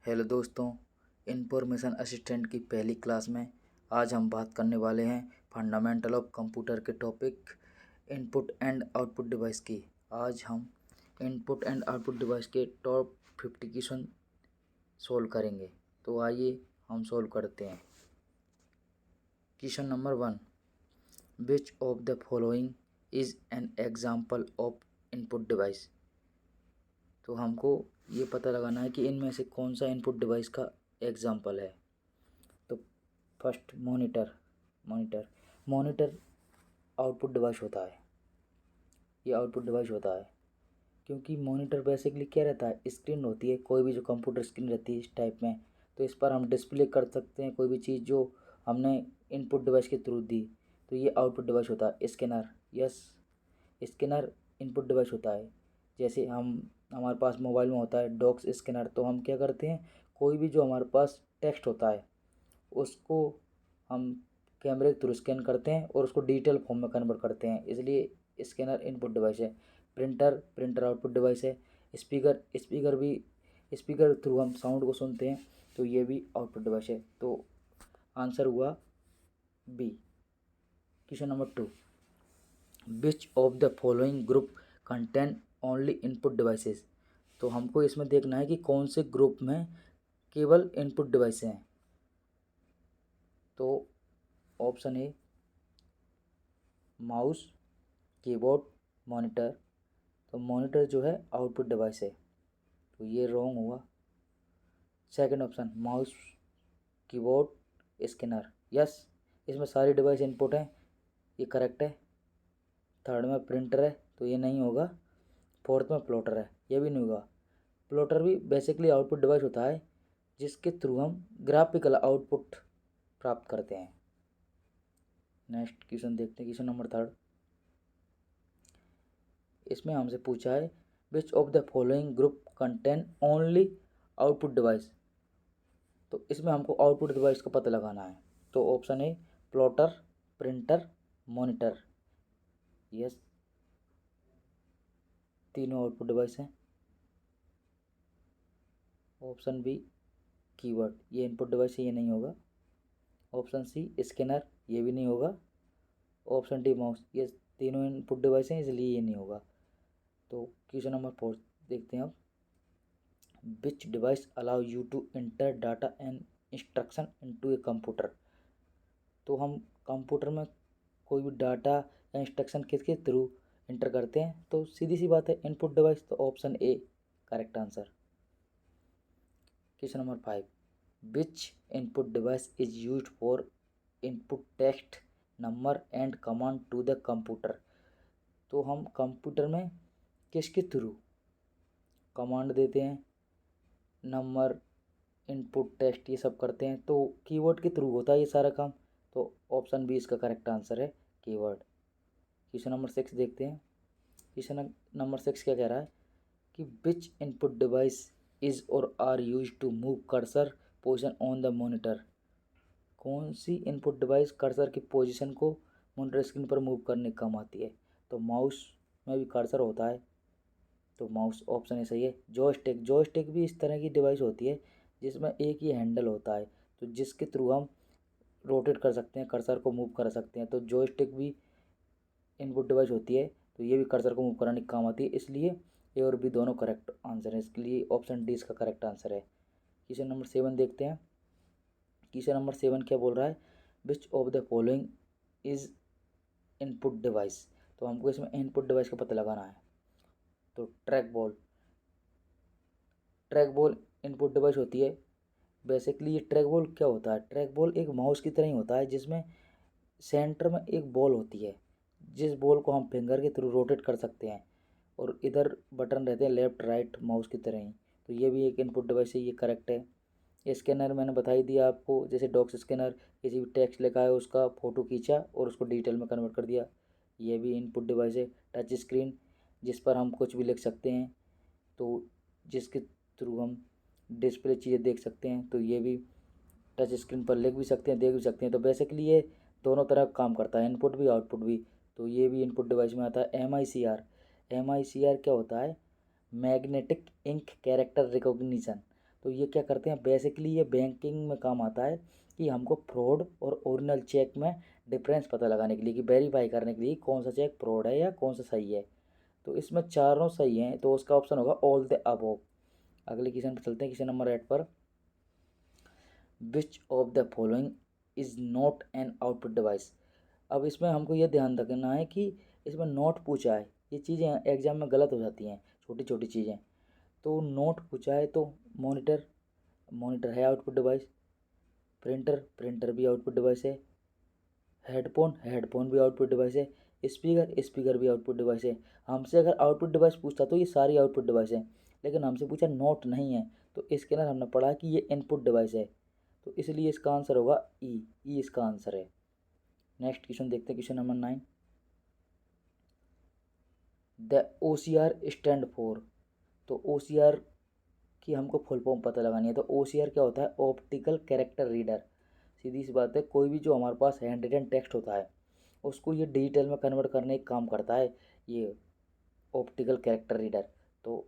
Hello दोस्तों, information assistant की पहली क्लास में आज हम बात करने वाले हैं फंडामेंटल ऑफ कंप्यूटर के topic input and output device की। आज हम इनपुट एंड आउटपुट डिवाइस के टॉप 50 क्वेश्चन सोल्व करेंगे। तो आइए हम सोल्व करते हैं। Question number 1, which of the following is an example of input device. तो हमको ये पता लगाना है कि इनमें से कौन सा इनपुट डिवाइस का एग्जाम्पल है। तो फर्स्ट मॉनिटर आउटपुट डिवाइस होता है। ये आउटपुट डिवाइस होता है क्योंकि मॉनिटर बेसिकली क्या रहता है, स्क्रीन होती है। कोई भी जो कंप्यूटर स्क्रीन रहती है इस टाइप में, तो इस पर हम डिस्प्ले कर सकते हैं कोई भी चीज़ जो हमने इनपुट डिवाइस के थ्रू दी। तो ये आउटपुट डिवाइस होता है। Scanner, yes, scanner input device होता है। जैसे हमारे पास मोबाइल में होता है डॉक्स स्कैनर, तो हम क्या करते हैं, कोई भी जो हमारे पास टेक्स्ट होता है उसको हम कैमरे के थ्रू स्कैन करते हैं और उसको डिजिटल फॉर्म में कन्वर्ट करते हैं, इसलिए स्कैनर इनपुट डिवाइस है। प्रिंटर आउटपुट डिवाइस है। स्पीकर थ्रू हम साउंड को सुनते हैं, तो ये भी आउटपुट डिवाइस है। तो आंसर हुआ B. Question number 2, which of the following group contain only input devices. तो हमको इसमें देखना है कि कौन से ग्रुप में केवल इनपुट डिवाइस हैं। तो ऑप्शन ए माउस, कीबोर्ड, मॉनिटर। तो मॉनिटर जो है आउटपुट डिवाइस है, तो ये रॉन्ग हुआ। Second option mouse, keyboard, scanner, yes, इसमें सारी डिवाइस इनपुट हैं, ये करेक्ट है। थर्ड में प्रिंटर है, तो ये नहीं होगा। फोर्थ में प्लॉटर है, ये भी नहीं होगा। प्लॉटर भी बेसिकली आउटपुट डिवाइस होता है जिसके थ्रू हम ग्राफिकल आउटपुट प्राप्त करते हैं। नेक्स्ट क्वेश्चन देखते हैं, क्वेश्चन नंबर 3। इसमें हमसे पूछा है which of the following group contain only output device. तो इसमें हमको आउटपुट डिवाइस का पता लगाना है। तो ऑप्शन ए प्लॉटर, प्रिंटर, मॉनिटर, यस, तीनों आउटपुट डिवाइस हैं। ऑप्शन बी कीवर्ड, ये इनपुट डिवाइस है, ये नहीं होगा। ऑप्शन सी स्कैनर, ये भी नहीं होगा। ऑप्शन डी माउस, ये तीनों इनपुट डिवाइस हैं, इसलिए ये नहीं होगा। तो क्वेश्चन नंबर 4 देखते हैं अब। Which device allow you to enter data and instruction into a computer. तो हम कंप्यूटर में कोई भी डाटा या इंस्ट्रक्शन किसके थ्रू इंटर करते हैं, तो सीधी सी बात है इनपुट डिवाइस। तो option A correct answer. Question number 5, which input device is used for input text, number and command to the computer. तो हम कंप्यूटर में किसके थ्रू कमांड देते हैं, नंबर, इनपुट टेक्स्ट, ये सब करते हैं, तो कीवर्ड के थ्रू होता है ये सारा काम। तो ऑप्शन बी इसका करेक्ट आंसर है, कीवर्ड। क्वेश्चन नंबर 6 देखते हैं। क्वेश्चन नंबर 6 क्या कह रहा है कि विच इनपुट डिवाइस इज और are use to move cursor position on the monitor. कौन सी इनपुट डिवाइस कर्सर की पोजीशन को मॉनिटर स्क्रीन पर मूव करने के काम आती है। तो माउस में भी कर्सर होता है, तो माउस ऑप्शन है सही है। जॉयस्टिक भी इस तरह की डिवाइस होती है जिसमें एक ही हैंडल होता है, तो जिसके थ्रू हम रोटेट कर सकते हैं, कर्सर को मूव कर सकते हैं। तो जॉयस्टिक भी इनपुट डिवाइस होती है, तो ये भी कर्सर को मूव कराने के काम आती है, इसलिए ए और बी दोनों करेक्ट आंसर है। इसके लिए ऑप्शन डी इसका करेक्ट आंसर है। क्वेश्चन नंबर 7 देखते हैं। क्वेश्चन नंबर 7 क्या बोल रहा है, which of the following is input device. तो हमको इसमें इनपुट डिवाइस का पता लगाना है। तो ट्रैक बॉल इनपुट डिवाइस होती है। बेसिकली ये ट्रैक बॉल क्या होता है, ट्रैक बॉल एक माउस की तरह ही होता है जिसमें सेंटर में एक बॉल होती है, जिस बॉल को हम फिंगर के थ्रू रोटेट कर सकते हैं, और इधर बटन रहते हैं लेफ़्ट राइट माउस की तरह ही। तो ये भी एक इनपुट डिवाइस है, ये करेक्ट है। स्कैनर मैंने बता ही दिया आपको, जैसे डॉक्स स्कैनर, किसी भी टेक्स्ट लिखा है उसका फ़ोटो खींचा और उसको डिजिटल में कन्वर्ट कर दिया, ये भी इनपुट डिवाइस है। टच स्क्रीन, जिस पर हम कुछ भी लिख सकते हैं, तो जिसके थ्रू हम डिस्प्ले चीज़ें देख सकते हैं, तो ये भी टच स्क्रीन पर लिख भी सकते हैं, देख भी सकते हैं। तो बेसिकली ये दोनों तरह काम करता है, इनपुट भी आउटपुट भी। तो ये भी इनपुट डिवाइस में आता है। एम आई सी आर क्या होता है, मैग्नेटिक इंक कैरेक्टर रिकॉग्निशन। तो ये क्या करते हैं, बेसिकली ये बैंकिंग में काम आता है कि हमको फ्रॉड और ओरिजिनल चेक में डिफरेंस पता लगाने के लिए, कि वेरीफाई करने के लिए कौन सा चेक फ्रॉड है या कौन सा सही है। तो इसमें चारों सही हैं, तो उसका ऑप्शन होगा ऑल द अबव। अगले क्वेश्चन पर चलते हैं, क्वेश्चन नंबर 8 पर। विच of the following is not an output device. अब इसमें हमको ये ध्यान रखना है कि इसमें नोट पूछा है, ये चीज़ें एग्जाम में गलत हो जाती हैं, छोटी छोटी चीज़ें। तो नोट पूछा है तो मॉनिटर, मॉनिटर है आउटपुट डिवाइस। प्रिंटर, प्रिंटर भी आउटपुट डिवाइस है। हेडफोन, हेडफोन भी आउटपुट डिवाइस है। स्पीकर, स्पीकर भी आउटपुट डिवाइस है। हमसे अगर आउटपुट डिवाइस पूछता तो ये सारी आउटपुट डिवाइस है, लेकिन हमसे पूछा नोट नहीं है, तो इसके अंदर हमने पढ़ा कि ये इनपुट डिवाइस है, तो इसलिए इसका आंसर होगा ई इसका आंसर है। नेक्स्ट क्वेश्चन देखते हैं, question number 9। The OCR stand for. तो OCR की हमको फुल फॉर्म पता लगानी है। तो OCR क्या होता है, ऑप्टिकल कैरेक्टर रीडर। सीधी सी बात है, कोई भी जो हमारे पास हैंड रिटन टेक्स्ट होता है उसको ये डिजिटल में कन्वर्ट करने का काम करता है ये ऑप्टिकल कैरेक्टर रीडर। तो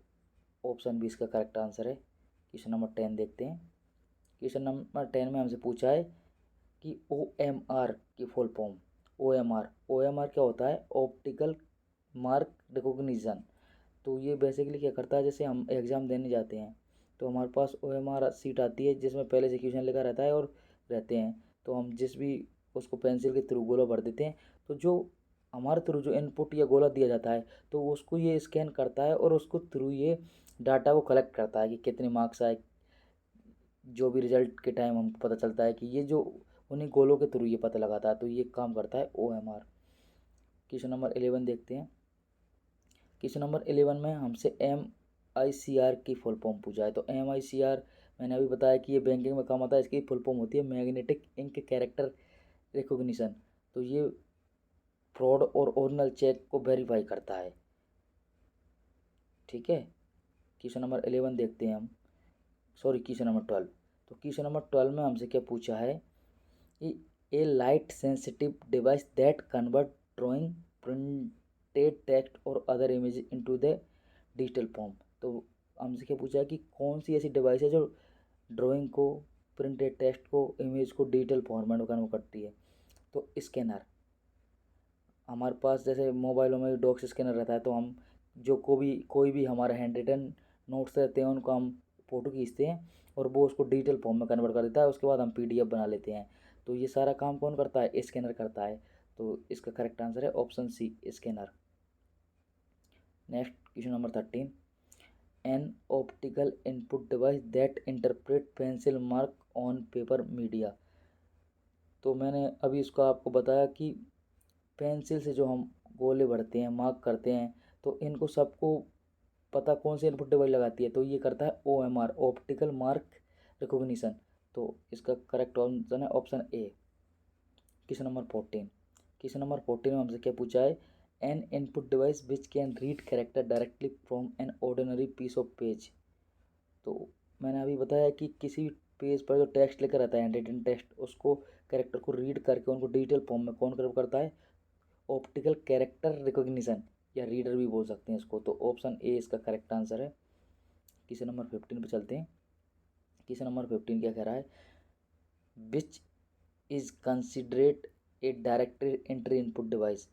ऑप्शन बी इसका करेक्ट आंसर है। क्वेश्चन नंबर 10 देखते हैं। क्वेश्चन नंबर 10 में हमसे पूछा है कि OMR की full form. O M R क्या होता है, ऑप्टिकल मार्क रिकॉग्निशन। तो ये बेसिकली क्या करता है, जैसे हम एग्ज़ाम देने जाते हैं तो हमारे पास OMR सीट आती है जिसमें पहले से क्वेश्चन लिखा रहता है और रहते हैं, तो हम जिस भी उसको पेंसिल के थ्रू गोला भर देते हैं, तो जो हमारे थ्रू जो इनपुट या गोला दिया जाता है तो उसको ये स्कैन करता है और उसको थ्रू ये डाटा को कलेक्ट करता है कि कितने मार्क्स आए। जो भी रिजल्ट के टाइम हमको पता चलता है कि ये जो उन्हीं गोलों के थ्रू ये पता लगाता है, तो ये काम करता है OMR। क्वेश्चन नंबर 11 देखते हैं। क्वेश्चन नंबर 11 में हमसे MICR की फुल फॉर्म पूछा है। तो MICR मैंने अभी बताया कि ये बैंकिंग में काम आता है, इसकी फुल फॉर्म होती है मैग्नेटिक इंक कैरेक्टर रिकॉग्निशन। तो ये फ्रॉड और ओरिजिनल चेक को वेरीफाई करता है। ठीक है, क्वेश्चन नंबर 11 देखते हैं हम, सॉरी क्वेश्चन नंबर 12। तो क्वेश्चन नंबर 12 में हमसे क्या पूछा है कि a light sensitive device that convert drawing, printed text और other image into the digital form. तो हमसे क्या पूछा है कि कौन सी ऐसी डिवाइस है जो ड्राइंग को, प्रिंटेड टेक्स्ट को, इमेज को डिजिटल फॉर्मेट में कन्वर्ट करती है। तो स्कैनर, हमारे पास जैसे मोबाइलों में डॉक्स स्कैनर रहता है, तो हम जो कोई भी हमारे हैंड रिटन नोट्स रहते हैं उनको हम फ़ोटो खींचते हैं और वो उसको डिजिटल फॉर्म में कन्वर्ट कर देता है, उसके बाद हम PDF बना लेते हैं। तो ये सारा काम कौन करता है, स्कैनर करता है। तो इसका करेक्ट आंसर है option C scanner. Next question number 13। An optical input device that interpret pencil mark on paper media. तो मैंने अभी इसको आपको बताया कि पेंसिल से जो हम गोले भरते हैं, मार्क करते हैं, तो इनको सबको पता कौन सी इनपुट डिवाइस लगाती है, तो ये करता है OMR, ऑप्टिकल मार्क रिकॉग्निशन। तो इसका करेक्ट ऑप्शन है option A. Question number 14। Question number 14 में हमसे क्या पूछा है, an input device which can read character directly from an ordinary piece of page. तो मैंने अभी बताया कि किसी पेज पर जो टेक्स्ट लिखा रहता है, हैंड रिटन टेक्स्ट, उसको कैरेक्टर को रीड करके उनको डिजिटल फॉर्म में कौन करता है, ऑप्टिकल कैरेक्टर रिकॉग्निशन, या रीडर भी बोल सकते हैं इसको। तो ऑप्शन ए इसका करेक्ट आंसर है। क्वेश्चन नंबर 15 पे चलते हैं। क्वेश्चन नंबर 15 क्या कह रहा है, which is considerate A directed entry input device.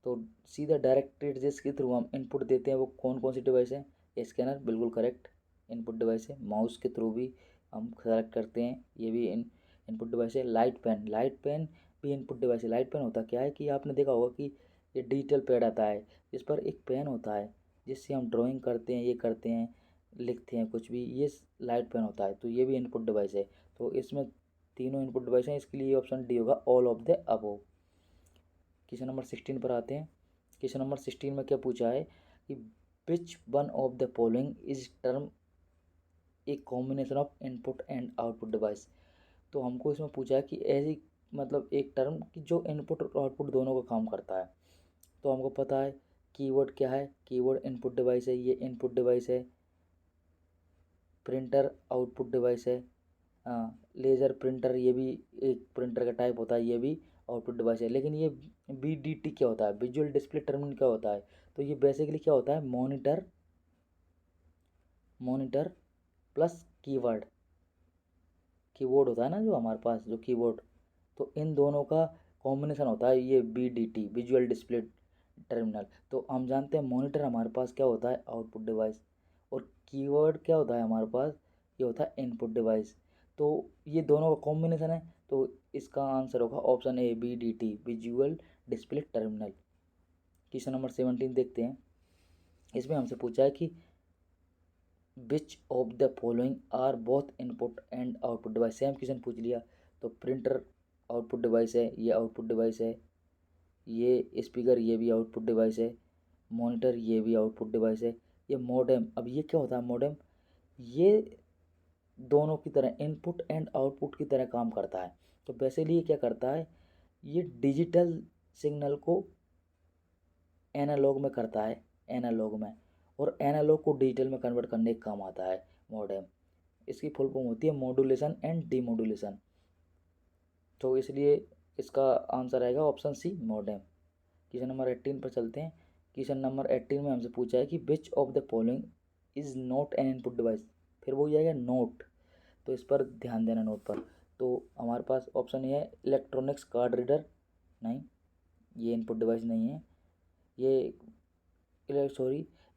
तो सीधा डायरेक्टेड जिसके थ्रू हम इनपुट देते हैं वो कौन कौन सी डिवाइस है, स्कैनर बिल्कुल करेक्ट इनपुट डिवाइस है। माउस के थ्रू भी हम सेलेक्ट करते हैं, ये भी इनपुट डिवाइस है। लाइट पेन, लाइट पेन भी इनपुट डिवाइस है। लाइट पेन होता क्या है कि आपने देखा होगा कि ये डिजिटल पैड आता है जिस पर एक पेन होता है जिससे हम ड्राइंग करते हैं, ये करते हैं, लिखते हैं कुछ भी, ये लाइट पेन होता है। तो ये भी इनपुट डिवाइस है। तो इसमें तीनों इनपुट डिवाइस हैं, इसके लिए ऑप्शन डी होगा all of the above. Question number 16 पर आते हैं। क्वेश्चन नंबर 16 में क्या पूछा है कि which one of the following is term a combination of input and output device. तो हमको इसमें पूछा है कि ऐसी मतलब एक टर्म कि जो इनपुट और आउटपुट दोनों का काम करता है। तो हमको पता है कीवर्ड क्या है, कीवर्ड इनपुट डिवाइस है, ये इनपुट डिवाइस है। प्रिंटर आउटपुट डिवाइस है। लेज़र प्रिंटर, ये भी एक प्रिंटर का टाइप होता है, ये भी आउटपुट डिवाइस है। लेकिन ये VDT क्या होता है, विजुअल डिस्प्ले टर्मिनल क्या होता है, तो ये बेसिकली क्या होता है, मॉनिटर प्लस कीवर्ड, कीबोर्ड होता है ना जो हमारे पास जो कीबोर्ड, तो इन दोनों का कॉम्बिनेशन होता है ये VDT, विजुअल डिस्प्ले टर्मिनल। तो हम जानते हैं मॉनिटर हमारे पास क्या होता है, आउटपुट डिवाइस, और कीवर्ड क्या होता है हमारे पास, ये होता है इनपुट डिवाइस। तो ये दोनों का कॉम्बिनेशन है, तो इसका आंसर होगा option A, VDT, visual display terminal. Question number 17 देखते हैं। इसमें हमसे पूछा है कि which of the following are both input and output device. Same question पूछ लिया। तो प्रिंटर आउटपुट डिवाइस है, ये आउटपुट डिवाइस है, ये स्पीकर ये भी आउटपुट डिवाइस है, मॉनिटर ये भी आउटपुट डिवाइस है, ये मॉडेम। अब ये क्या होता है मॉडेम, ये दोनों की तरह इनपुट एंड आउटपुट की तरह काम करता है। तो बेसिकली ये क्या करता है, ये डिजिटल सिग्नल को एनालॉग में करता है, एनालॉग में, और एनालॉग को डिजिटल में कन्वर्ट करने का काम आता है मॉडेम। इसकी फुल फॉर्म होती है मॉड्यूलेशन एंड डीमॉड्यूलेशन। तो इसलिए इसका आंसर आएगा option C, modem. Question number 18 पर चलते हैं। क्वेश्चन नंबर 18 में हमसे पूछा है कि which of the following is not an input device. फिर वो जाएगा नोट, तो इस पर ध्यान देना नोट पर। तो हमारे पास ऑप्शन ये है इलेक्ट्रॉनिक्स कार्ड रीडर, नहीं ये इनपुट डिवाइस नहीं है। ये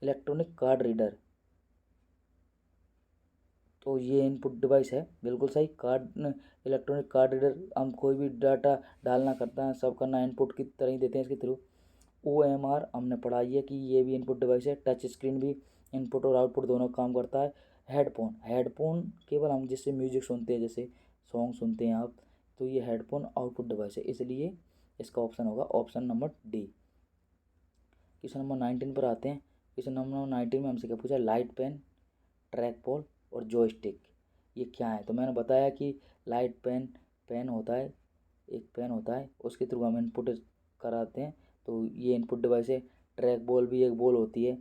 इलेक्ट्रॉनिक कार्ड रीडर, तो ये इनपुट डिवाइस है, बिल्कुल सही। इलेक्ट्रॉनिक कार्ड रीडर, हम कोई भी डाटा डालना करता है सब करना इनपुट की तरह ही देते हैं इसके थ्रू। OMR हमने पढ़ाई है कि ये भी इनपुट डिवाइस है। टच स्क्रीन भी इनपुट और आउटपुट दोनों काम करता है। हेडफोन, हेडफोन केवल हम जिससे म्यूजिक सुनते हैं, जैसे सॉन्ग सुनते हैं आप, तो ये हेडफोन आउटपुट डिवाइस है, इसलिए इसका ऑप्शन होगा option number D. Question number 19 पर आते हैं। क्वेश्चन नंबर 19 में हमसे क्या पूछा, लाइट पेन, ट्रैक बॉल और जॉयस्टिक, ये क्या है। तो मैंने बताया कि लाइट पेन, पेन होता है, एक पेन होता है, उसके थ्रू हम इनपुट कराते हैं, तो ये इनपुट डिवाइस है। ट्रैक बॉल भी एक बॉल होती है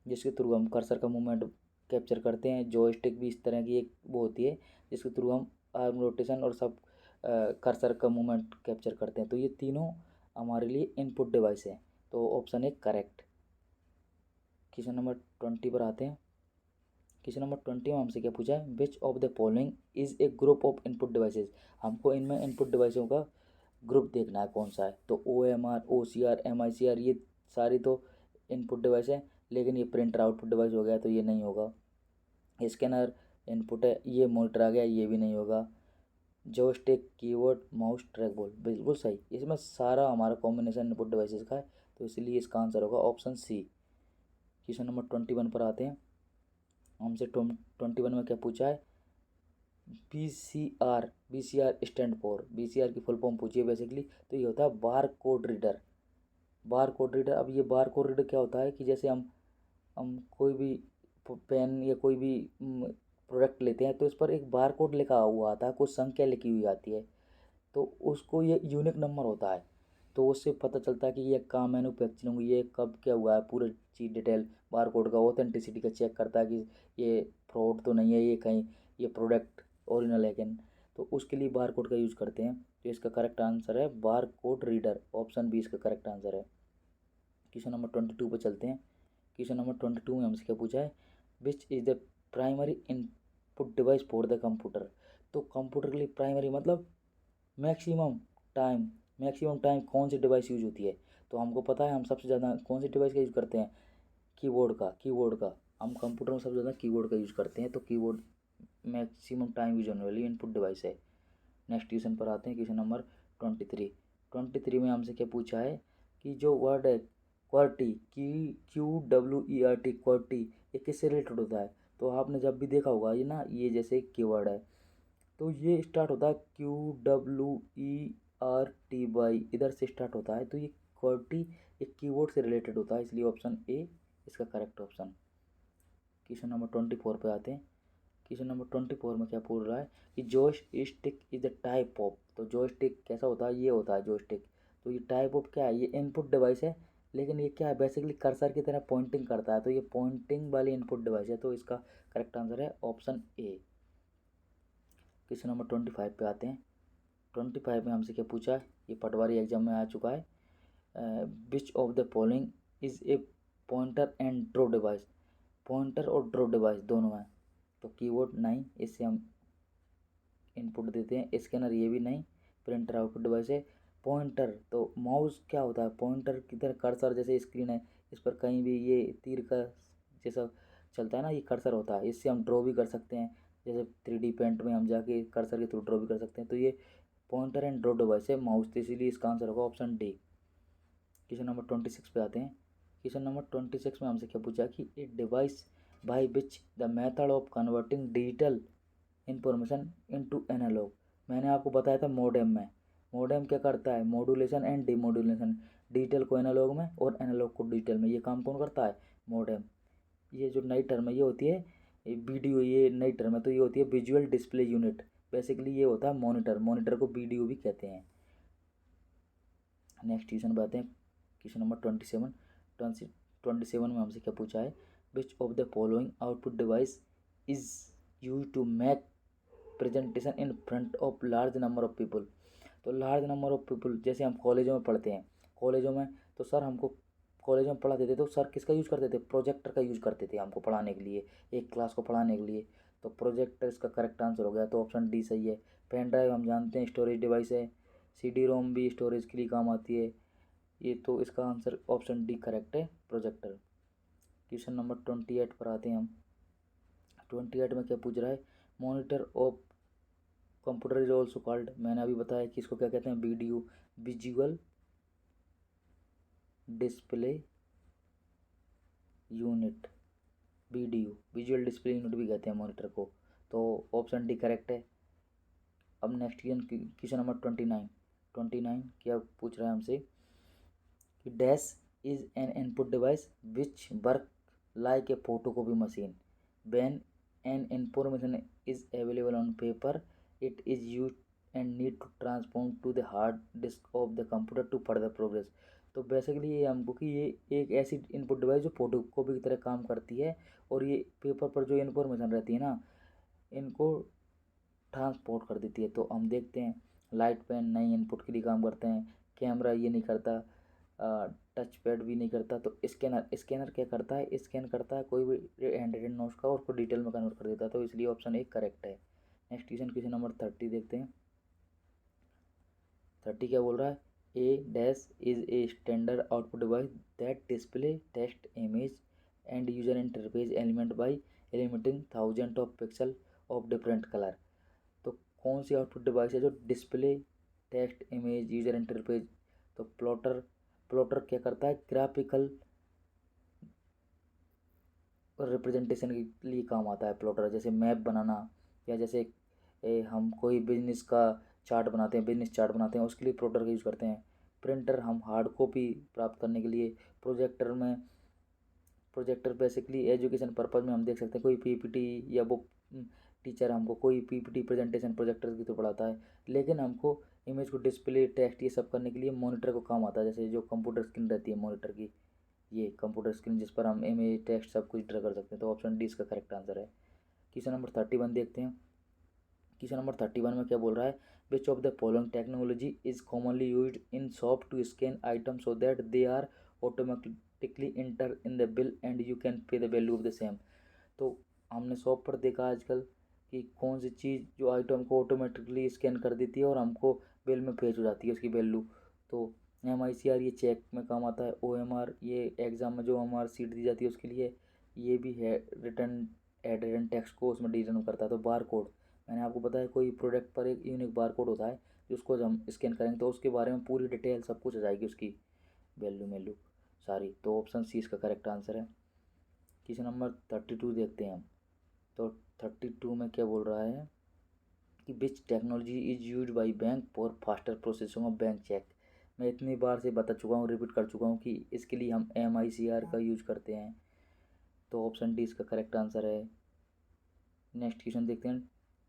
जिसके थ्रू हम कर्सर का मूवमेंट कैप्चर करते हैं। जॉयस्टिक भी इस तरह की एक वो होती है जिसके थ्रू हम आर्म रोटेशन और सब कर्सर का मूवमेंट कैप्चर करते हैं। तो ये तीनों हमारे लिए इनपुट डिवाइस है, तो ऑप्शन है करेक्ट। क्वेश्चन नंबर 20 पर आते हैं। क्वेश्चन नंबर 20 में हमसे क्या पूछा है, which of the following is a group of input devices. हमको इनमें इनपुट डिवाइसों का ग्रुप देखना है कौन सा है। तो OMR, OCR, MICR, ये सारी तो इनपुट डिवाइस है, लेकिन ये प्रिंटर आउटपुट डिवाइस हो गया तो ये नहीं होगा। स्कैनर इनपुट है, ये मॉनिटर आ गया, ये भी नहीं होगा। Joystick, keyboard, mouse, track ball, बिल्कुल सही। इसमें सारा हमारा कॉम्बिनेशन इनपुट डिवाइसेस का है, तो इसलिए इसका आंसर होगा ऑप्शन सी। क्वेश्चन नंबर 21 पर आते हैं। हमसे 21 में क्या पूछा है, BCR स्टैंड फॉर, BCR की फुल फॉर्म पूछी है बेसिकली, तो ये होता है बार कोड रीडर। बार कोड रीडर, अब ये बार कोड रीडर क्या होता है कि जैसे हम कोई भी पेन या कोई भी प्रोडक्ट लेते हैं, तो इस पर एक बार कोड लिखा हुआ आता है, कुछ संख्या लिखी हुई आती है, तो उसको ये यूनिक नंबर होता है। तो उससे पता चलता है कि ये कहाँ मैन्युफैक्चरिंग हुई है, कब क्या हुआ है, पूरी चीज़ डिटेल। बार कोड का ऑथेंटिसिटी का चेक करता है कि ये फ्रॉड तो नहीं है, ये कहीं ये प्रोडक्ट ओरिजिनल है क्या। तो उसके लिए बार कोड का यूज़ करते हैं। तो इसका करेक्ट आंसर है bar code reader, option B इसका करेक्ट आंसर है। क्वेश्चन नंबर 22 पर चलते हैं। क्वेश्चन नंबर 22 में हमसे क्या पूछा है, which is the primary input device for the computer. तो कंप्यूटर के लिए प्राइमरी मतलब मैक्सिमम टाइम, मैक्सिमम टाइम कौन सी डिवाइस यूज होती है। तो हमको पता है हम सबसे ज़्यादा कौन सी डिवाइस का यूज़ करते हैं, कीबोर्ड का हम कंप्यूटर में सबसे ज़्यादा कीबोर्ड का यूज़ करते हैं, तो कीबोर्ड मैक्सिमम टाइम यूज होने वाली इनपुट डिवाइस है। नेक्स्ट क्वेश्चन पर आते हैं। क्वेश्चन नंबर 23 में हमसे क्या पूछा है कि जो वर्ड है क्वार्टी, QWERT, क्वार्टी, ये किससे रिलेटेड होता है। तो आपने जब भी देखा होगा ये ना, ये जैसे कीवर्ड है, तो ये स्टार्ट होता है QWERTY, इधर से स्टार्ट होता है, तो ये क्वार्टी एक कीवर्ड से रिलेटेड होता है, इसलिए ऑप्शन ए इसका करेक्ट ऑप्शन। क्वेश्चन नंबर 24 पे आते हैं। क्वेश्चन नंबर 24 में क्या पूछ रहा है कि Joy stick is the type of. तो जॉय स्टिक कैसा होता है, ये होता है जॉय स्टिक। तो ये टाइप ऑफ क्या है, ये इनपुट डिवाइस है, लेकिन ये क्या है बेसिकली कर्सर की तरह पॉइंटिंग करता है, तो ये पॉइंटिंग वाली इनपुट डिवाइस है, तो इसका करेक्ट आंसर है ऑप्शन ए। क्वेश्चन नंबर 25 पे आते हैं। 25 में हमसे क्या पूछा है, ये पटवारी एग्जाम में आ चुका है। Which of the following is a pointer and draw device. Pointer और ड्रॉ डिवाइस दोनों हैं, तो कीबोर्ड नहीं, इससे हम इनपुट देते हैं। स्कैनर ये भी नहीं। प्रिंटर आउटपुट डिवाइस है। पॉइंटर, तो माउस क्या होता है, पॉइंटर की तरह कर्सर जैसे स्क्रीन है, इस पर कहीं भी ये तीर का जैसा चलता है ना, ये कर्सर होता है। इससे हम ड्रॉ भी कर सकते हैं, जैसे 3D पेंट में हम जाके कर्सर के थ्रू ड्रॉ भी कर सकते हैं। तो ये पॉइंटर एंड ड्रॉ डिवाइस है माउस, तो इसीलिए इसका आंसर होगा ऑप्शन डी। क्वेश्चन नंबर 26 पे आते हैं। क्वेश्चन नंबर 26 में हमसे क्या पूछा कि a device by which the method of converting digital information into analog. मैंने आपको बताया था मॉडेम में। मॉडेम क्या करता है, मॉड्यूलेशन एंड डीमॉड्यूलेशन, डिजिटल को एनालॉग में और एनालॉग को डिजिटल में। ये काम कौन करता है, मॉडेम। ये जो नई टर्म है ये होती है वीडियो, ये नई टर्म है तो ये होती है विजुअल डिस्प्ले यूनिट। बेसिकली ये होता है मॉनिटर, मॉनिटर को वीडियो भी कहते हैं। नेक्स्ट क्वेश्चन पे आते हैं। Question number 27। 27 में हमसे क्या पूछा है, which of the following output device is use to make presentation in front of large number of people. तो लार्ज नंबर ऑफ पीपल, जैसे हम कॉलेजों में पढ़ते हैं, कॉलेजों में तो सर हमको कॉलेजों में पढ़ाते थे तो सर किसका यूज़ करते थे, प्रोजेक्टर का यूज़ करते थे हमको पढ़ाने के लिए, एक क्लास को पढ़ाने के लिए। तो प्रोजेक्टर इसका करेक्ट आंसर हो गया, तो ऑप्शन डी सही है। पेन ड्राइव हम जानते हैं स्टोरेज डिवाइस है, CD रोम भी स्टोरेज के लिए काम आती है। ये तो इसका आंसर ऑप्शन डी करेक्ट है, प्रोजेक्टर। क्वेश्चन नंबर 28 पर आते हैं हम। 28 में क्या पूछ रहा है, monitor of computer is also called. मैंने अभी बताया कि इसको क्या कहते हैं, video visual display unit, video visual display unit भी कहते हैं मॉनिटर को। तो ऑप्शन डी करेक्ट है। अब नेक्स्ट क्वेश्चन नंबर 29 क्या पूछ रहा है हमसे कि dash is an input device which work like a photocopy machine when an information is available on paper it is use and need to transform to the hard disk of the computer to further progress. तो basically ये हमको कि ये एक ऐसी input device जो photocopy की तरह काम करती है, और ये पेपर पर जो इन्फॉर्मेशन रहती है ना, इनको ट्रांसपोर्ट कर देती है। तो हम देखते हैं लाइट पेन नई इनपुट के लिए काम करते हैं, कैमरा ये नहीं करता, टच पैड भी नहीं करता। तो स्कैनर क्या करता है, स्कैन करता है कोई भी हैंड रिटन नोट्स का और उसको डिटेल में कन्वर्ट कर देता है। तो इसलिए ऑप्शन एक करेक्ट है। नेक्स्ट क्वेश्चन नंबर 30 देखते हैं। 30 क्या बोल रहा है, a dash is a standard output device that display text image and user interface element by illuminating thousand of pixel of different colour. तो कौन सी आउटपुट डिवाइस है जो display text image user interface. तो प्लॉटर क्या करता है, graphical representation के लिए काम आता है प्लॉटर, जैसे मैप बनाना, या जैसे हम कोई बिजनेस का चार्ट बनाते हैं, बिजनेस चार्ट बनाते हैं, उसके लिए प्लॉटर का यूज़ करते हैं। प्रिंटर हम हार्ड कॉपी प्राप्त करने के लिए। प्रोजेक्टर बेसिकली एजुकेशन पर्पज़ में हम देख सकते हैं, कोई PPT या वो टीचर हमको कोई PPT प्रेजेंटेशन प्रोजेक्टर की तो पढ़ाता है, लेकिन हमको इमेज को डिस्प्ले टेक्स्ट ये सब करने के लिए मॉनिटर को काम आता है, जैसे जो कंप्यूटर स्क्रीन रहती है मॉनिटर की, ये कंप्यूटर स्क्रीन जिस पर हम इमेज टेक्स्ट सब कुछ ड्रा कर सकते हैं। तो ऑप्शन डी इसका करेक्ट आंसर है। क्वेश्चन नंबर 31 देखते हैं। क्वेश्चन नंबर 31 में क्या बोल रहा है, which of the following technology is commonly used in shop to scan item so that they are automatically enter in the bill and you can pay the value of the same. तो हमने shop पर देखा आजकल कि कौन सी चीज़ जो item को automatically scan कर देती है और हमको बिल में पेश हो जाती है उसकी वैल्यू। तो MICR ये चेक में काम आता है। OMR ये एग्ज़ाम में जो हमारी सीट दी जाती है उसके लिए। ये भी है रिटर्न एड रिटर्न टैक्स को उसमें डिटर्मिन करता है। तो बार कोड, मैंने आपको बताया कोई प्रोडक्ट पर एक यूनिक बार कोड होता है जिसको जब हम स्कैन करेंगे तो उसके बारे में पूरी डिटेल सब कुछ आ जाएगी, उसकी वैल्यू सारी। तो ऑप्शन सी इसका करेक्ट आंसर है। क्वेश्चन नंबर 32 देखते हैं हम। तो 32 में क्या बोल रहा है कि विच technology is use by bank for faster processing of bank cheque. मैं इतनी बार से बता चुका हूँ, रिपीट कर चुका हूँ कि इसके लिए हम MICR का यूज करते हैं। तो ऑप्शन डी इसका करेक्ट आंसर है। नेक्स्ट क्वेश्चन देखते हैं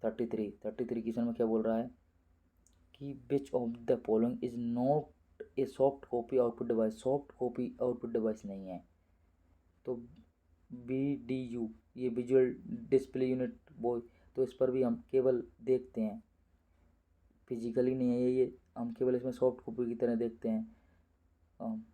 33 क्वेश्चन में क्या बोल रहा है कि which of the following is not a soft copy output device. Soft copy output device नहीं है। तो VDU ये विजुअल डिस्प्ले यूनिट वो, तो इस पर भी हम केवल देखते हैं, फिजिकली नहीं है ये हम केवल इसमें सॉफ्ट कॉपी की तरह देखते हैं।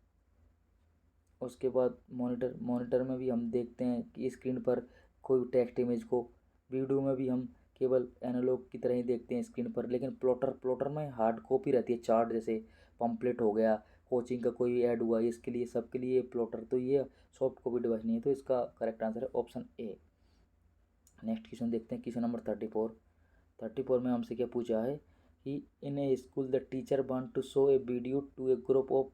उसके बाद मॉनिटर में भी हम देखते हैं कि स्क्रीन पर कोई टेक्स्ट इमेज को वीडियो में भी हम केवल एनालॉग की तरह ही देखते हैं स्क्रीन पर, लेकिन प्लॉटर में हार्ड कॉपी रहती है, चार्ट जैसे पम्पलेट हो गया, कोचिंग का कोई ऐड हुआ, इसके लिए सबके लिए प्लॉटर, तो ये सॉफ्ट कॉपी डिवाइस नहीं है। तो इसका करेक्ट आंसर है ऑप्शन ए। नेक्स्ट क्वेश्चन देखते हैं, क्वेश्चन नंबर 34 में हमसे क्या पूछा है कि in a school the teacher want to show a video to a group of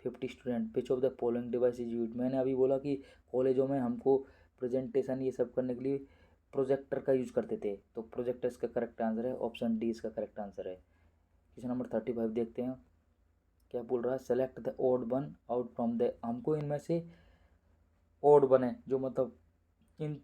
50 student, which of the following device is use. मैंने अभी बोला कि कॉलेजों में हमको प्रेजेंटेशन ये सब करने के लिए प्रोजेक्टर का यूज करते थे, तो प्रोजेक्टर इसका करेक्ट आंसर है, ऑप्शन डी इसका करेक्ट आंसर है। क्वेश्चन नंबर 35 देखते हैं क्या बोल रहा है, select the odd one out from the, हमको इनमें से ओड बने जो मतलब इन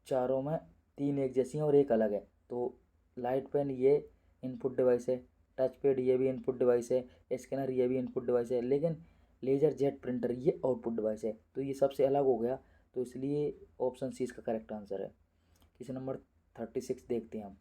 चारों में तीन एक जैसी हैं और एक अलग है। तो लाइट पेन ये इनपुट डिवाइस है, टच पैड ये भी इनपुट डिवाइस है, स्कैनर ये भी इनपुट डिवाइस है, लेकिन लेजर जेट प्रिंटर ये आउटपुट डिवाइस है, तो ये सबसे अलग हो गया, तो इसलिए ऑप्शन सी इसका करेक्ट आंसर है। क्वेश्चन नंबर 36 देखते हैं हम।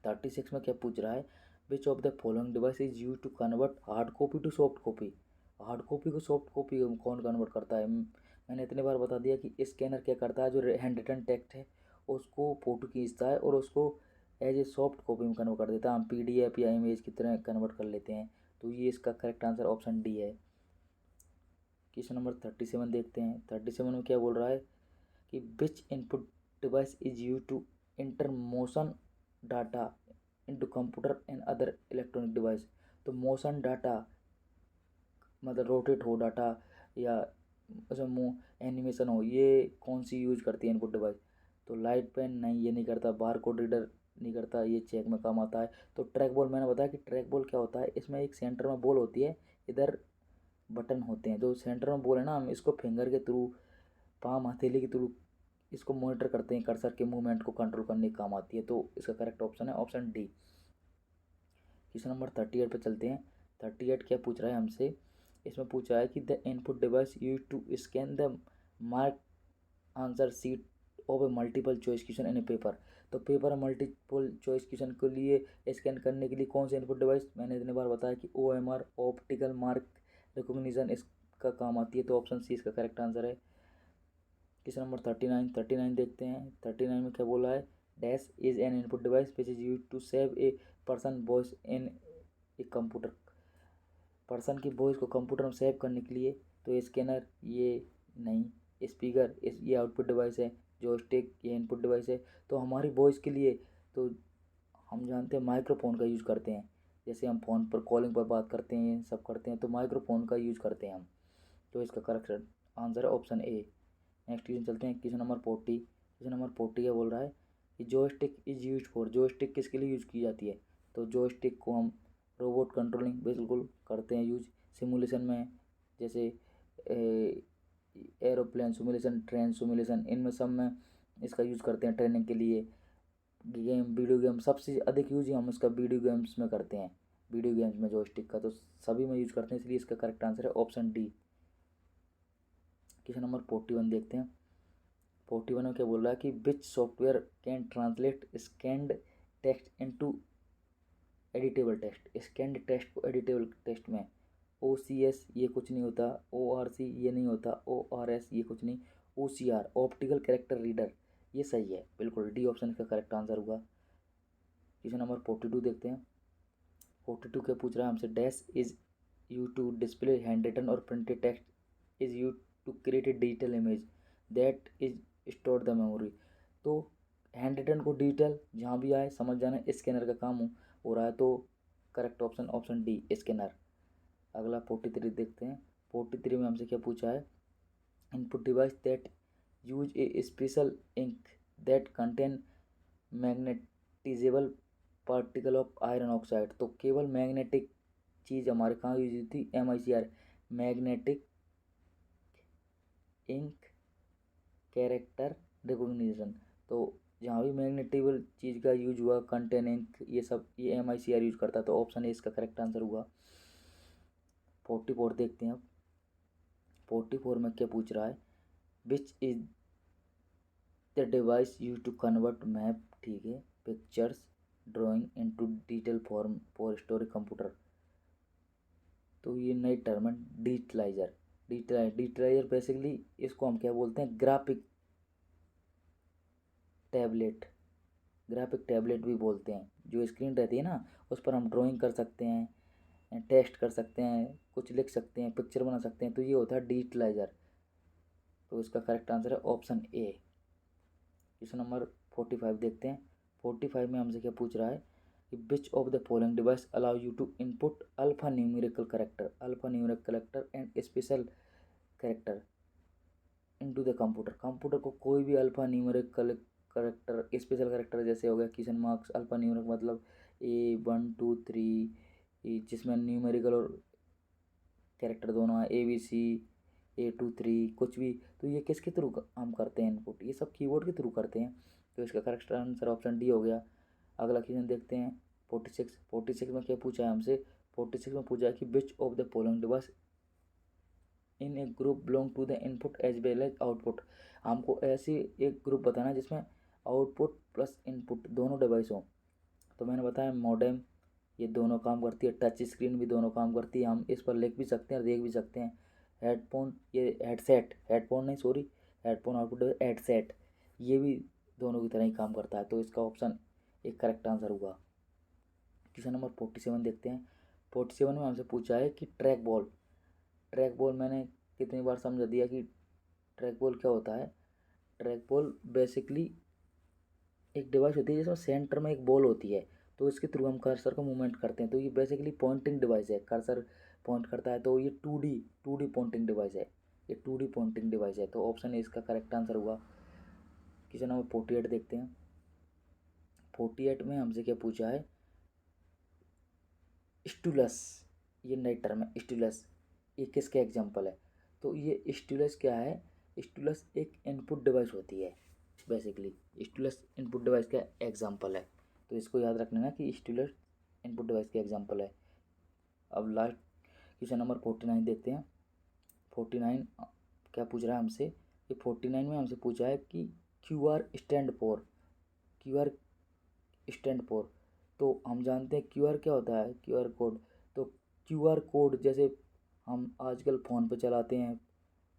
36 में क्या पूछ रहा है, which of the following device is use to convert hard copy to soft copy. Hard copy को सॉफ्ट कॉपी कौन कन्वर्ट करता है, मैंने इतने बार बता दिया कि स्कैनर क्या करता है, जो हैंड रिटन टेक्स्ट है उसको फोटो खींचता है और उसको एज ए सॉफ्ट कॉपी में कन्वर्ट कर देता है, हम PDF या इमेज की तरह कन्वर्ट कर लेते हैं, तो ये इसका करेक्ट आंसर ऑप्शन डी है। क्वेश्चन नंबर 37 देखते हैं। 37 में क्या बोल रहा है कि which input device is use to enter motion data into computer and other electronic device. तो मोशन डाटा मतलब रोटेट हो डाटा या उसमें एनिमेशन हो, ये कौन सी यूज करती है इनपुट डिवाइस। तो लाइट पेन नहीं, ये नहीं करता, बार कोड रीडर नहीं करता, ये चेक में काम आता है। तो ट्रैक बॉल, मैंने बताया कि ट्रैक बॉल क्या होता है, इसमें एक सेंटर में बॉल होती है, इधर बटन होते हैं, जो सेंटर में बॉल है ना, हम इसको फिंगर के थ्रू, पाम हथेली के थ्रू इसको मॉनिटर करते हैं, कर्सर के मूवमेंट को कंट्रोल करने का काम आती है, तो इसका करेक्ट ऑप्शन है ऑप्शन डी। क्वेश्चन नंबर 38 पे चलते हैं। 38 क्या पूछ रहा है हमसे, इसमें पूछा है कि the input device use to scan the mark answer sheet of a multiple choice question in a paper. तो पेपर मल्टीपल चॉइस क्वेश्चन के लिए स्कैन करने के लिए कौन सा इनपुट डिवाइस, मैंने इतने बार बताया कि OMR ऑप्टिकल मार्क रिकॉग्निशन इसका काम आती है, तो ऑप्शन सी इसका करेक्ट आंसर है। क्वेश्चन नंबर 39 देखते हैं। 39 में क्या बोला है, dash is an input device which is use to save a person voice in a computer. Person की वॉइस को कंप्यूटर में सेव करने के लिए, तो स्कैनर ये नहीं, स्पीकर इस ये आउटपुट डिवाइस है, जॉयस्टिक ये इनपुट डिवाइस है। तो हमारी वॉइस के लिए तो हम जानते हैं माइक्रोफोन का यूज़ करते हैं, जैसे हम फ़ोन पर कॉलिंग पर बात करते हैं, सब करते हैं, तो माइक्रोफोन का यूज़ करते हैं हम, तो इसका करेक्ट आंसर है ऑप्शन ए। नेक्स्ट क्वेश्चन चलते हैं, क्वेश्चन नंबर 40। क्वेश्चन नंबर 40 क्या बोल रहा है कि joystick is use for, joystick किसके लिए यूज़ की जाती है। तो जॉयस्टिक को हम रोबोट कंट्रोलिंग बिल्कुल करते हैं यूज, सिमुलेशन में, जैसे एरोप्लेन सिमुलेशन, ट्रेन सिमुलेशन, इनमें सब में इसका यूज़ करते हैं ट्रेनिंग के लिए। गेम, वीडियो गेम, सबसे अधिक यूज ही हम इसका वीडियो गेम्स में करते हैं, वीडियो गेम्स में जॉयस्टिक का, तो सभी में यूज करते हैं, इसलिए इसका करेक्ट आंसर है ऑप्शन डी। क्वेश्चन नंबर 41 देखते हैं। 41 में क्या बोल रहा है कि विच software can translate scanned text into editable text. Scanned text को एडिटेबल टेक्स्ट में OCS ये कुछ नहीं होता, ORC ये नहीं होता, ORS ये कुछ नहीं, OCR ऑप्टिकल कैरेक्टर रीडर, ये सही है, बिल्कुल डी ऑप्शन का करेक्ट आंसर होगा। क्वेश्चन नंबर 42 देखते हैं। 42 क्या पूछ रहा है हमसे, dash is use to display hand written और printed text is use to create a digital image that is store the memory. तो हैंड रिटन को डिजिटल जहाँ भी आए समझ जाना स्कैनर का काम हो रहा है, तो correct option option D scanner. अगला 43 देखते हैं। 43 में हमसे क्या पूछा है, input device that use a special ink that contain magnetizable particle of iron oxide. तो केवल मैग्नेटिक चीज़ हमारे कहाँ यूज हुई थी, MICR magnetic ink character recognition. तो जहाँ भी मैग्नेटिबल चीज़ का यूज हुआ, कंटेन इंक, ये सब ये MICR यूज करता है, तो ऑप्शन ए इसका करेक्ट आंसर हुआ। 44 देखते हैं अब। 44 में क्या पूछ रहा है, which is the device use to convert map, ठीक है, pictures drawing into digital form for storage computer. तो ये नई टर्म है डिजिटलाइजर। डिजिटलाइजर बेसिकली इसको हम क्या बोलते हैं, ग्राफिक टैबलेट, ग्राफिक टैबलेट भी बोलते हैं। जो स्क्रीन रहती है ना, उस पर हम ड्राइंग कर सकते हैं, टेक्स्ट कर सकते हैं, कुछ लिख सकते हैं, पिक्चर बना सकते हैं, तो ये होता है डिजिटलाइजर। तो इसका करेक्ट आंसर है ऑप्शन ए। क्वेश्चन नंबर 45 देखते हैं। 45 में हमसे क्या पूछ रहा है कि which of the following device allow you to input alpha numerical character and special character into the computer. Computer को कोई भी alpha numerical character, special character जैसे हो गया क्वेश्चन मार्क्स, अल्फा न्यूमेरिक मतलब A1 2 3, जिसमें न्यूमेरिकल और कैरेक्टर दोनों है, ABC A2 3, कुछ भी, तो ये किसके थ्रू हम करते हैं इनपुट, ये सब कीबोर्ड के थ्रू करते हैं। तो इसका करेक्ट आंसर ऑप्शन डी हो गया। अगला क्वेश्चन देखते हैं 46 में क्या पूछा है हमसे। 46 में पूछा है कि which of the following device in a group belong to the input as well as output. हमको ऐसी एक ग्रुप बताना है जिसमें आउटपुट प्लस इनपुट दोनों डिवाइस हों। तो मैंने बताया मॉडेम, ये दोनों काम करती है। टच स्क्रीन भी दोनों काम करती है, हम इस पर लिख भी सकते हैं और देख भी सकते हैं। हेडफोन, ये हेडफोन नहीं सॉरी, हेडफोन आउटपुट हेडसेट, ये भी दोनों की तरह ही काम करता है। तो इसका ऑप्शन एक करेक्ट आंसर हुआ। क्वेश्चन नंबर 47 देखते हैं। 47 में हमसे पूछा है कि ट्रैक बॉल मैंने कितनी बार समझा दिया कि ट्रैक बॉल क्या होता है। ट्रैक बॉल बेसिकली एक डिवाइस होती है जिसमें सेंटर में एक बॉल होती है, तो इसके थ्रू हम कर्सर को मूवमेंट करते हैं। तो ये बेसिकली पॉइंटिंग डिवाइस है, कर्सर पॉइंट करता है, तो ये 2D पॉइंटिंग डिवाइस है, ये 2D पॉइंटिंग डिवाइस है। तो ऑप्शन ए इसका करेक्ट आंसर हुआ। क्वेश्चन नंबर 48 देखते हैं। 48 में हमसे क्या पूछा है, स्टूलस, ये नई टर्म है स्टूलस, ये किसके एग्जाम्पल है। तो ये स्टूलस क्या है, स्टूलस एक इनपुट डिवाइस होती है। बेसिकली स्टूलस इनपुट डिवाइस का एग्जाम्पल है, तो इसको याद रखना ना कि स्टूलस इनपुट डिवाइस का एग्जाम्पल है। अब लास्ट क्वेश्चन नंबर 49 देखते हैं। 49 क्या पूछ रहा है हमसे, ये 49 में हमसे पूछा है कि क्यू आर स्टैंड फॉर। तो हम जानते हैं क्यूआर क्या होता है, क्यूआर कोड। तो क्यूआर कोड जैसे हम आजकल फ़ोन पे चलाते हैं,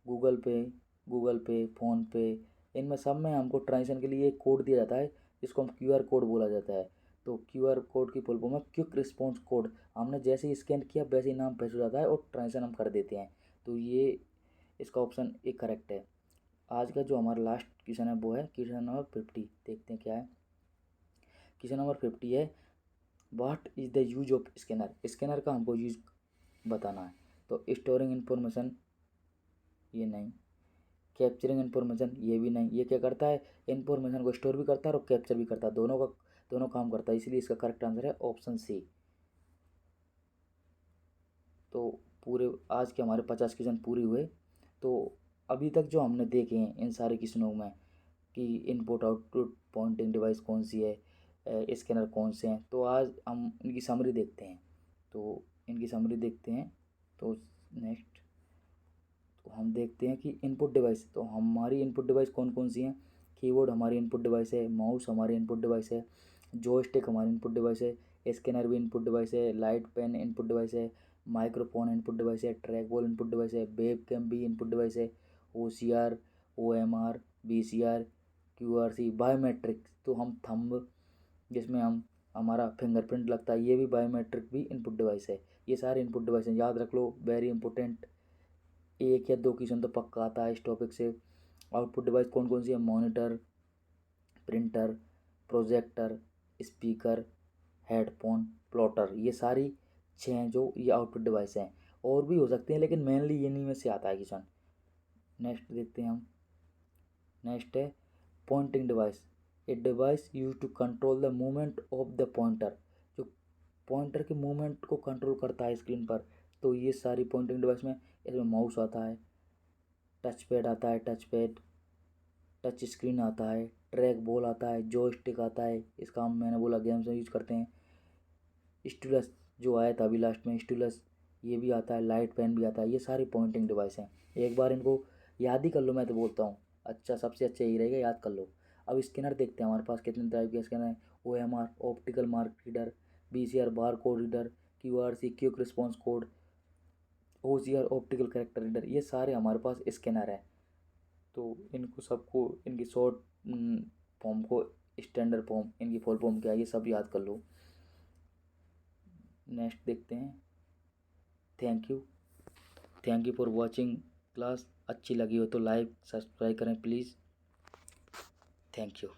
गूगल पे फ़ोन पे, इनमें सब में हमको ट्रांजेक्शन के लिए एक कोड दिया जाता है जिसको हम क्यूआर कोड बोला जाता है। तो क्यूआर कोड की फुल फॉर्म है क्विक रिस्पॉन्स कोड। हमने जैसे ही स्कैन किया वैसे ही नाम पैसे हो जाता है और ट्रांजेक्शन हम कर देते हैं। तो ये इसका ऑप्शन एक करेक्ट है। आज का जो हमारा लास्ट क्वेश्चन है वो है क्वेश्चन नंबर 50, देखते हैं क्या है। क्वेश्चन नंबर 50 है, what is the use of scanner. Scanner का हमको यूज बताना है। तो स्टोरिंग इन्फॉर्मेशन, ये नहीं। कैप्चरिंग इन्फॉर्मेशन, ये भी नहीं। ये क्या करता है, इन्फॉर्मेशन को स्टोर भी करता है और कैप्चर भी करता है, दोनों काम करता है, इसलिए इसका करेक्ट आंसर है ऑप्शन सी। तो पूरे आज के हमारे 50 क्वेश्चन पूरे हुए। तो अभी तक जो हमने देखे हैं इन सारे क्वेश्चनों में कि इनपुट आउटपुट पॉइंटिंग डिवाइस कौन सी है, स्कैनर कौन से हैं, तो आज हम इनकी समरी देखते हैं। तो इनकी समरी देखते हैं। तो नेक्स्ट तो हम देखते हैं कि इनपुट डिवाइस, तो हमारी इनपुट डिवाइस कौन कौन सी हैं। कीबोर्ड हमारी इनपुट डिवाइस है, माउस हमारी इनपुट डिवाइस है, जॉयस्टिक हमारी इनपुट डिवाइस है, स्कैनर भी इनपुट डिवाइस है, लाइट पेन इनपुट डिवाइस है, माइक्रोफोन इनपुट डिवाइस है, ट्रैक बॉल इनपुट डिवाइस है, वेब कैम भी इनपुट डिवाइस है, OCR, OMR, VCR, QRC, biometric, तो हम थंब जिसमें हम हमारा फिंगरप्रिंट लगता है, ये भी बायोमेट्रिक भी इनपुट डिवाइस है। ये सारे इनपुट डिवाइस हैं, याद रख लो, वेरी इंपॉर्टेंट। एक या दो क्वेश्चन तो पक्का आता है इस टॉपिक से। आउटपुट डिवाइस कौन कौन सी है, monitor, printer, projector, speaker, headphone, plotter, ये सारी छः हैं जो ये आउटपुट डिवाइस हैं। और भी हो सकते हैं लेकिन मेनली इन्हीं में से आता है क्वेश्चन। नेक्स्ट देखते हैं हम। नेक्स्ट है pointing device, a device use to control the movement of the pointer, जो पॉइंटर के मूवमेंट को कंट्रोल करता है स्क्रीन पर। तो ये सारी पॉइंटिंग डिवाइस में इसमें माउस आता है, टच पैड आता है, टच स्क्रीन आता है, ट्रैक बॉल आता है, जॉयस्टिक आता है, इसका हम मैंने बोला गेम्स में यूज करते हैं। स्टूलस जो आया था अभी लास्ट में, स्टूलस ये भी आता है, लाइट पेन भी आता है, ये सारी पॉइंटिंग डिवाइस हैं। एक बार इनको याद ही कर लो, मैं तो बोलता हूँ अच्छा, सबसे अच्छा यही रहेगा, याद कर लो। अब स्कैनर देखते हैं हमारे पास कितने टाइप के स्कैनर है। OMR optical mark reader, VCR बार code reader, QRC quick response code, OCR optical character reader, ये सारे हमारे पास स्कैनर हैं। तो इनको सबको इनकी शॉर्ट फॉर्म को, स्टैंडर्ड फॉर्म, इनकी फुल फॉर्म क्या है ये सब याद कर लो। नेक्स्ट देखते हैं। Thank you, thank you for watching class. अच्छी लगी हो तो लाइक सब्सक्राइब करें प्लीज़। Thank you.